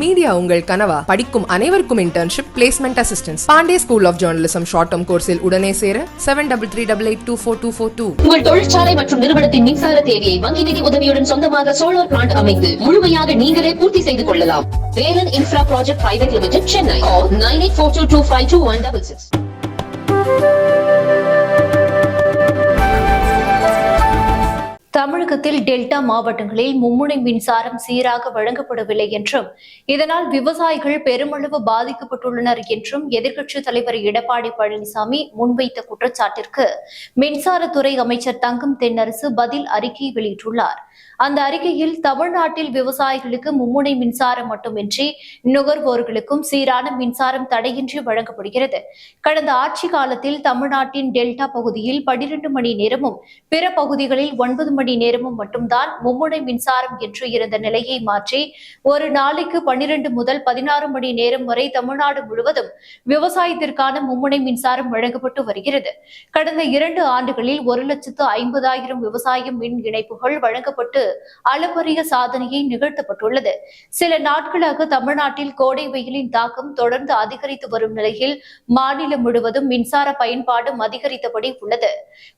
Media உங்கள் கனவா? படிக்கும் அனைவருக்கும் internship, placement assistance. Pandey school of journalism short term கோர்ஸில் உடனே சேர 7338824242. உங்கள் தொழிற்சாலை மற்றும் நிறுவனத்தின் மின்சார தேவையை வங்கி நிதி உதவியுடன் சொந்தமாக சோலார் பிளான்ட் அமைத்து முழுமையாக நீங்களே பூர்த்தி செய்து கொள்ளலாம். Velan infra project private limited, Chennai. 9842252166. தமிழகத்தில் டெல்டா மாவட்டங்களில் மும்முனை மின்சாரம் சீராக வழங்கப்படவில்லை என்றும் இதனால் விவசாயிகள் பெருமளவு பாதிக்கப்பட்டுள்ளனர் என்றும் எதிர்க்கட்சித் தலைவர் எடப்பாடி பழனிசாமி முன்வைத்த குற்றச்சாட்டிற்கு மின்சாரத்துறை அமைச்சர் தங்கம் தென்னரசு பதில் அறிக்கை வெளியிட்டுள்ளார். அந்த அறிக்கையில் தமிழ்நாட்டில் விவசாயிகளுக்கு மும்முனை மின்சாரம் மட்டுமின்றி நுகர்வோர்களுக்கும் சீரான மின்சாரம் தடையின்றி வழங்கப்படுகிறது. கடந்த ஆட்சி காலத்தில் தமிழ்நாட்டின் டெல்டா பகுதியில் 12 மணி நேரமும் பிற பகுதிகளில் 9 மணி நேரமும் மட்டும்தான் மும்முனை மின்சாரம் என்று இருந்த நிலையை மாற்றி ஒரு நாளைக்கு 12 முதல் 16 மணி நேரம் வரை தமிழ்நாடு முழுவதும் விவசாயத்திற்கான மும்முனை மின்சாரம் வழங்கப்பட்டு வருகிறது. கடந்த 2 ஆண்டுகளில் 1,50,000 விவசாய மின் இணைப்புகள் வழங்கப்பட்டு அளப்பரிய சாதனையை நிகழ்த்தப்பட்டுள்ளது. சில நாட்களாக தமிழ்நாட்டில் கோடை வெயிலின் தாக்கம் தொடர்ந்து அதிகரித்து வரும் நிலையில் மாநிலம் முழுவதும் மின்சார பயன்பாடும் அதிகரித்தபடி உள்ளது.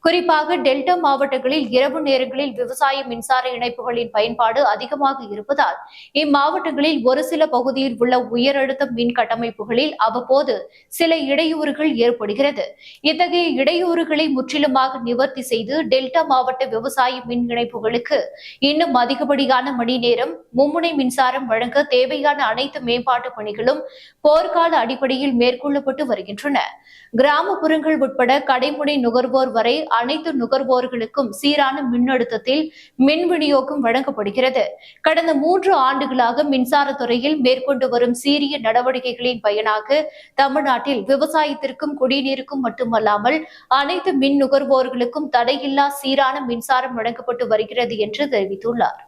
குறிப்பாக டெல்டா மாவட்டங்களில் இரவு நேரங்களில் விவசாய மின்சார இணைப்புகளின் பயன்பாடு அதிகமாக இருப்பதால் இம்மாவட்டங்களில் ஒரு சில பகுதியில் உள்ள உயரழுத்த மின் கட்டமைப்புகளில் அவ்வப்போது சில இடையூறுகள் ஏற்படுகிறது. இத்தகைய இடையூறுகளை முற்றிலுமாக நிவர்த்தி செய்து டெல்டா மாவட்ட விவசாய மின் இணைப்புகளுக்கு இன்னும் அதிகப்படியான மணி நேரம் மும்முனை மின்சாரம் வழங்க தேவையான அனைத்து மேம்பாட்டு பணிகளும் போர்க்கால அடிப்படையில் மேற்கொள்ளப்பட்டு வருகின்றன. கிராமப்புறங்கள் உட்பட கடைமுனை நுகர்வோர் வரை அனைத்து நுகர்வோர்களுக்கும் சீரான மின்னழுத்தத்தில் மின் விநியோகம் வழங்கப்படுகிறது. கடந்த 3 ஆண்டுகளாக மின்சாரத்துறையில் மேற்கொண்டு வரும் சீரிய நடவடிக்கைகளின் பயனாக தமிழ்நாட்டில் விவசாயத்திற்கும் குடிநீருக்கும் மட்டுமல்லாமல் அனைத்து மின் நுகர்வோர்களுக்கும் தடையில்லா சீரான மின்சாரம் வழங்கப்பட்டு வருகிறது என்று தெரிவித்துள்ளார்.